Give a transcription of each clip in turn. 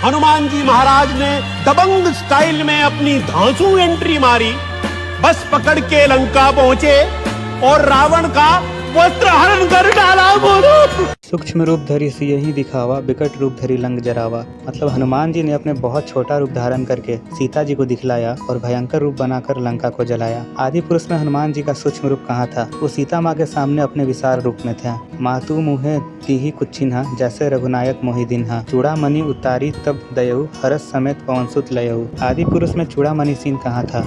हनुमान जी महाराज ने दबंग स्टाइल में अपनी धांसू एंट्री मारी, बस पकड़ के लंका पहुंचे और रावण का वस्त्र हरण कर डाला। बोलो सूक्ष्म रूप धरी सियहि दिखावा, विकट रूप धरी लंक जरावा। मतलब हनुमान जी ने अपने बहुत छोटा रूप धारण करके सीता जी को दिखलाया और भयंकर रूप बनाकर लंका को जलाया। आदि पुरुष में हनुमान जी का सूक्ष्म रूप कहाँ था? वो सीता माँ के सामने अपने विशाल रूप में थे। मातु मुहे तीही कुच्छिन्हा, जैसे रघुनायक मोहि दिन्हा। चूड़ामणि उतारी तब दयऊ, हरस समेत पवनसुत लयऊ। आदि पुरुष में चूड़ामणि सीन कहाँ था?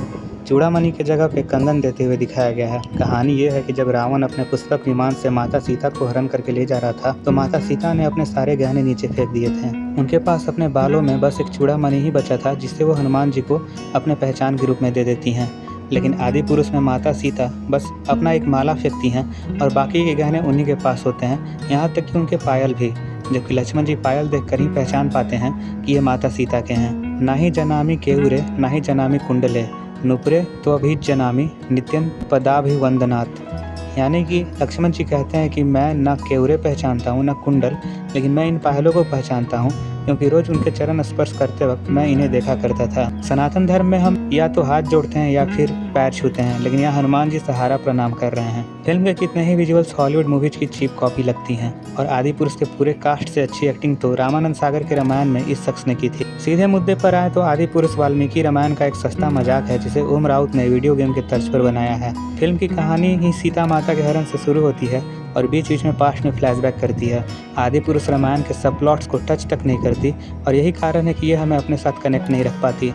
चूड़ामणि की जगह पे कंगन देते हुए दिखाया गया है। कहानी ये है कि जब रावण अपने पुष्पक विमान से माता सीता को हरण करके ले जा रहा था तो माता सीता ने अपने सारे गहने नीचे फेंक दिए थे। उनके पास अपने बालों में बस एक चूड़ामणि ही बचा था, जिससे वो हनुमान जी को अपने पहचान के रूप में दे देती हैं। लेकिन आदि पुरुष में माता सीता बस अपना एक माला फेंकती हैं और बाकी के गहने उन्हीं के पास होते हैं, यहाँ तक कि उनके पायल भी। जबकि लक्ष्मण जी पायल देखकर ही पहचान पाते हैं कि ये माता सीता के हैं। ना ही जनामी केऊरे, ना ही जनामी कुंडले, नुपुरे तो अभी जनामी नित्यन पदाभिवंदनात्। यानी कि लक्ष्मण जी कहते हैं कि मैं न केवरे पहचानता हूँ न कुंडल, लेकिन मैं इन पायलों को पहचानता हूँ क्योंकि रोज उनके चरण स्पर्श करते वक्त मैं इन्हें देखा करता था। सनातन धर्म में हम या तो हाथ जोड़ते हैं या फिर पैर छूते हैं, लेकिन यहाँ हनुमान जी सहारा प्रणाम कर रहे हैं। फिल्म के कितने ही विजुअल्स हॉलीवुड मूवीज की चीप कॉपी लगती हैं और आदि पुरुष के पूरे कास्ट से अच्छी एक्टिंग तो रामानंद सागर के रामायण में इस शख्स ने की थी। सीधे मुद्दे पर आए तो आदि पुरुष वाल्मीकि रामायण का एक सस्ता मजाक है जिसे ओम राउत ने वीडियो गेम के तर्ज पर बनाया है। फिल्म की कहानी ही सीता माता के हरण से शुरू होती है और बीच बीच में पास्ट में फ्लैशबैक करती है। आदि पुरुष रामायण के सब प्लॉट्स को टच तक नहीं करती और यही कारण है कि ये हमें अपने साथ कनेक्ट नहीं रख पाती।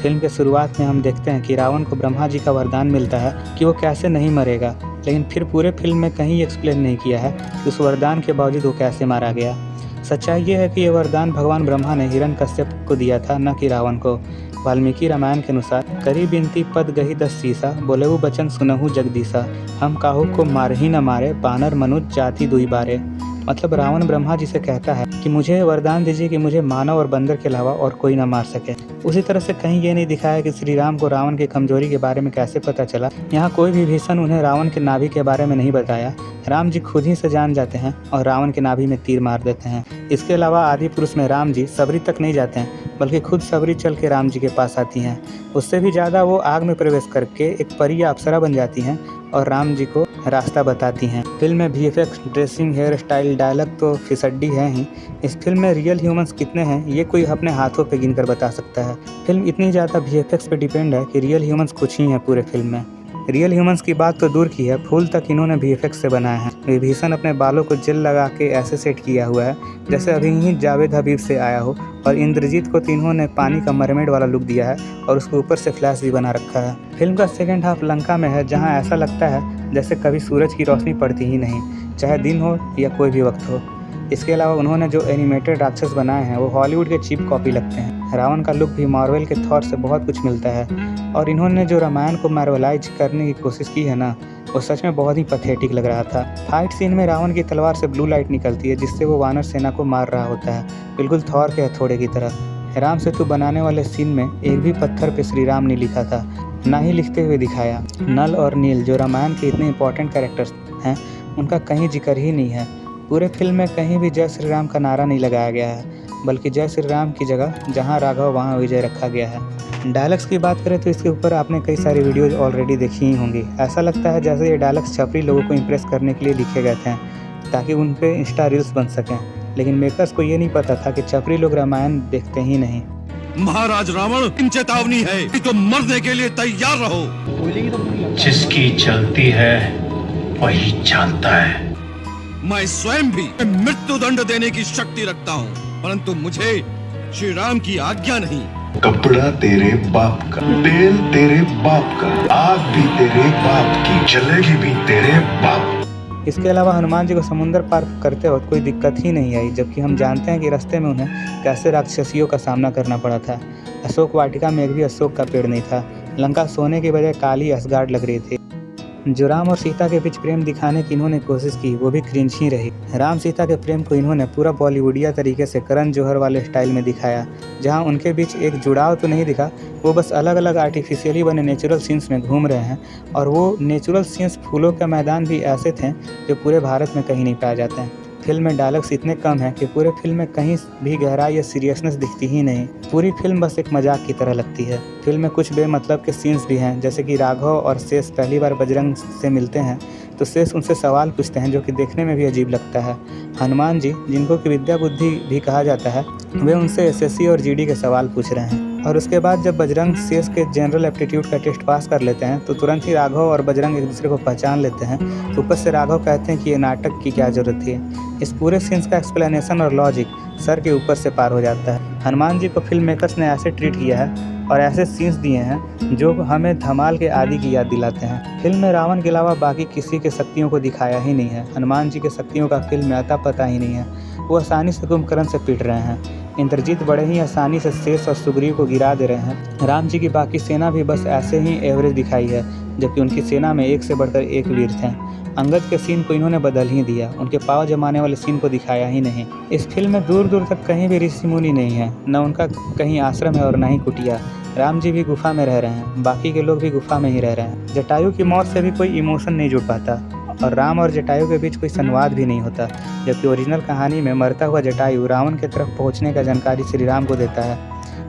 फिल्म के शुरुआत में हम देखते हैं कि रावण को ब्रह्मा जी का वरदान मिलता है कि वो कैसे नहीं मरेगा, लेकिन फिर पूरे फिल्म में कहीं एक्सप्लेन नहीं किया है कि उस वरदान के बावजूद वो कैसे मारा गया। सच्चाई ये है कि ये वरदान भगवान ब्रह्मा ने हिरण्यकश्यप को दिया था, न कि रावण को। वाल्मीकि रामायण के अनुसार करी बिनती पद गही 10 सीसा, बोलेहु बचन सुनहु जगदीसा। हम काहू को मार ही न मारे, बानर मनुज जाति दुई बारे। मतलब रावण ब्रह्मा जी से कहता है कि मुझे वरदान दीजिए कि मुझे मानव और बंदर के अलावा और कोई ना मार सके। उसी तरह से कहीं ये नहीं दिखाया कि श्री राम को रावण की कमजोरी के बारे में कैसे पता चला। यहाँ कोई भी भीषण उन्हें रावण के नाभि के बारे में नहीं बताया। राम जी खुद ही से जान जाते हैं और रावण के नाभि में तीर मार देते हैं। इसके अलावा आदि पुरुष में राम जी सबरी तक नहीं जाते हैं, बल्कि खुद सबरी चल के राम जी के पास आती हैं। उससे भी ज़्यादा वो आग में प्रवेश करके एक परी या अप्सरा बन जाती हैं और राम जी को रास्ता बताती हैं। फिल्म में VFX, dressing, hair style, dialogue तो फिसड्डी है ही। इस फिल्म में रियल ह्यूमंस कितने हैं ये कोई अपने हाथों पे गिनकर बता सकता है। फिल्म इतनी ज़्यादा VFX पे डिपेंड है कि रियल ह्यूमंस कुछ ही हैं पूरे फिल्म में। रियल ह्यूमंस की बात तो दूर की है, फूल तक इन्होंने VFX से बनाया है। विभीषण अपने बालों को जेल लगा के ऐसे सेट किया हुआ है जैसे अभी ही जावेद हबीब से आया हो, और इंद्रजीत को तो इन्होंने पानी का मरमेड वाला लुक दिया है और उसके ऊपर से फ्लैश भी बना रखा है। फिल्म का सेकेंड हाफ लंका में है, जहाँ ऐसा लगता है जैसे कभी सूरज की रोशनी पड़ती ही नहीं, चाहे दिन हो या कोई भी वक्त हो। इसके अलावा उन्होंने जो एनिमेटेड राक्षस बनाए हैं वो हॉलीवुड के चीप कॉपी लगते हैं। रावण का लुक भी मार्वल के थॉर से बहुत कुछ मिलता है, और इन्होंने जो रामायण को मार्वलाइज करने की कोशिश की है ना, वो सच में बहुत ही पैथेटिक लग रहा था। फाइट सीन में रावण की तलवार से ब्लू लाइट निकलती है जिससे वो वानर सेना को मार रहा होता है, बिल्कुल थॉर के हथौड़े की तरह। राम सेतु बनाने वाले सीन में एक भी पत्थर पे श्री राम ने लिखा था, ना ही लिखते हुए दिखाया। नल और नील जो रामायण के इतने इंपॉर्टेंट कैरेक्टर्स हैं उनका कहीं जिक्र ही नहीं है। पूरे फिल्म में कहीं भी जय श्री राम का नारा नहीं लगाया गया है, बल्कि जय श्री राम की जगह जहाँ राघव वहाँ विजय रखा गया है। डायलॉग्स की बात करें तो इसके ऊपर आपने कई सारी वीडियोज ऑलरेडी देखी ही होंगी। ऐसा लगता है जैसे ये डायलॉग्स छपरी लोगों को इम्प्रेस करने के लिए लिखे गए थे ताकि उन पे इंस्टा रील्स बन सकें, लेकिन मेकर्स को ये नहीं पता था कि छपरी लोग रामायण देखते ही नहीं। महाराज रावण, इन चेतावनी है कि तुम मरने के लिए तैयार रहो। जिसकी चलती है वही जानता है। मैं स्वयं भी मृत्यु दंड देने की शक्ति रखता हूँ, परंतु मुझे श्री राम की आज्ञा नहीं। कपड़ा तेरे बाप का, तेल तेरे बाप का, आग भी तेरे बाप की, जलेगी भी तेरे बाप। इसके अलावा हनुमान जी को समुद्र पार करते वक्त कोई दिक्कत ही नहीं आई, जबकि हम जानते हैं कि रास्ते में उन्हें कैसे राक्षसियों का सामना करना पड़ा था। अशोक वाटिका में एक भी अशोक का पेड़ नहीं था। लंका सोने की बजाय काली असगार्ड लग रही थी। जो राम और सीता के बीच प्रेम दिखाने की इन्होंने कोशिश की वो भी क्रिंज ही रही। राम सीता के प्रेम को इन्होंने पूरा बॉलीवुडिया तरीके से करण जौहर वाले स्टाइल में दिखाया, जहां उनके बीच एक जुड़ाव तो नहीं दिखा, वो बस अलग अलग आर्टिफिशियली बने नेचुरल सीन्स में घूम रहे हैं। और वो नेचुरल सीन्स फूलों के मैदान भी ऐसे थे जो पूरे भारत में कहीं नहीं पाए जाते हैं। फिल्म में डायलॉग्स इतने कम हैं कि पूरे फिल्म में कहीं भी गहराई या सीरियसनेस दिखती ही नहीं। पूरी फिल्म बस एक मजाक की तरह लगती है। फिल्म में कुछ बेमतलब के सीन्स भी हैं, जैसे कि राघव और शेष पहली बार बजरंग से मिलते हैं तो शेष उनसे सवाल पूछते हैं, जो कि देखने में भी अजीब लगता है। हनुमान जी, जिनको कि विद्या बुद्धि भी कहा जाता है, वे उनसे एसएससी और जीडी के सवाल पूछ रहे हैं। और उसके बाद जब बजरंग शेष के जनरल एप्टीट्यूड का टेस्ट पास कर लेते हैं तो तुरंत ही राघव और बजरंग एक दूसरे को पहचान लेते हैं। तो ऊपर से राघव कहते हैं कि ये नाटक की क्या जरूरत थी। इस पूरे सीन्स का एक्सप्लेनेशन और लॉजिक सर के ऊपर से पार हो जाता है। हनुमान जी को फिल्म मेकर्स ने ऐसे ट्रीट किया है और ऐसे सीन्स दिए हैं जो हमें धमाल के आदि की याद दिलाते हैं। फिल्म में रावण के अलावा बाकी किसी के शक्तियों को दिखाया ही नहीं है। हनुमान जी के शक्तियों का फिल्म में अता पता ही नहीं है। वो आसानी से कुंभकर्ण से पिट रहे हैं। इंद्रजीत बड़े ही आसानी से शेष और सुग्रीव को गिरा दे रहे हैं। राम जी की बाकी सेना भी बस ऐसे ही एवरेज दिखाई है, जबकि उनकी सेना में एक से बढ़कर एक वीर थे। अंगद के सीन को इन्होंने बदल ही दिया, उनके पाँव जमाने वाले सीन को दिखाया ही नहीं। इस फिल्म में दूर दूर तक कहीं भी ऋषि मुनि नहीं है, न उनका कहीं आश्रम है और न ही कुटिया। राम जी भी गुफा में रह रहे हैं, बाकी के लोग भी गुफा में ही रह रहे हैं। जटायु की मौत से भी कोई इमोशन नहीं जुड़ पाता और राम और जटायु के बीच कोई संवाद भी नहीं होता, जबकि ओरिजिनल कहानी में मरता हुआ जटायु रावण की तरफ पहुंचने का जानकारी श्री राम को देता है।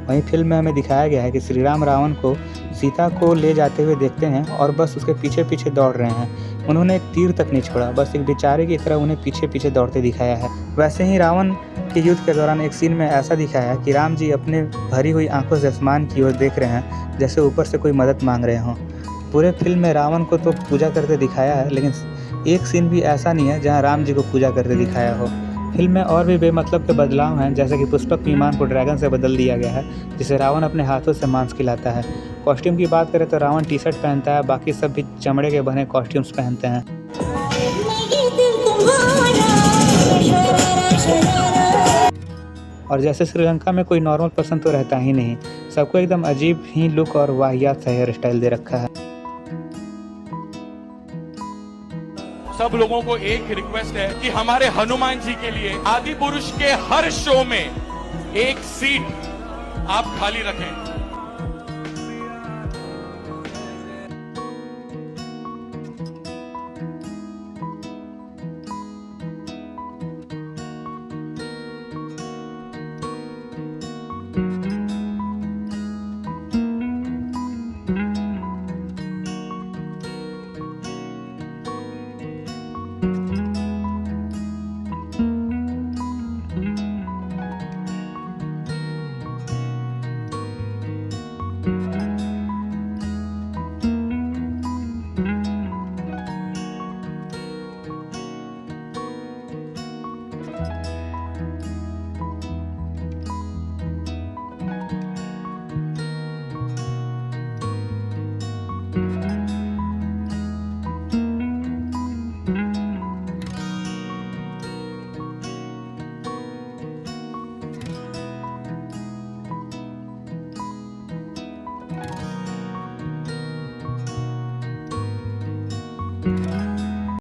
वहीं फिल्म में हमें दिखाया गया है कि श्री राम रावण को सीता को ले जाते हुए देखते हैं और बस उसके पीछे पीछे दौड़ रहे हैं। उन्होंने एक तीर तक नहीं छोड़ा, बस एक बेचारे की तरह उन्हें पीछे पीछे दौड़ते दिखाया है। वैसे ही रावण के युद्ध के दौरान एक सीन में ऐसा दिखाया है कि राम जी अपने भरी हुई आंखों से आसमान की ओर देख रहे हैं, जैसे ऊपर से कोई मदद मांग रहे हों। पूरे फिल्म में रावण को तो पूजा करते दिखाया है, लेकिन एक सीन भी ऐसा नहीं है जहां राम जी को पूजा करते दिखाया हो। फिल्म में और भी बेमतलब के बदलाव हैं, जैसे कि पुष्पक विमान को ड्रैगन से बदल दिया गया है, जिसे रावण अपने हाथों से मांस खिलाता है। कॉस्ट्यूम की बात करें तो रावण टी शर्ट पहनता है, बाकी सब भी चमड़े के बने कॉस्ट्यूम्स पहनते हैं। और जैसे श्रीलंका में कोई नॉर्मल पर्सन तो रहता ही नहीं, सबको एकदम अजीब ही लुक और वाहियात सा हेयर स्टाइल दे रखा है। सब लोगों को एक रिक्वेस्ट है कि हमारे हनुमान जी के लिए आदि पुरुष के हर शो में एक सीट आप खाली रखें। Thank you.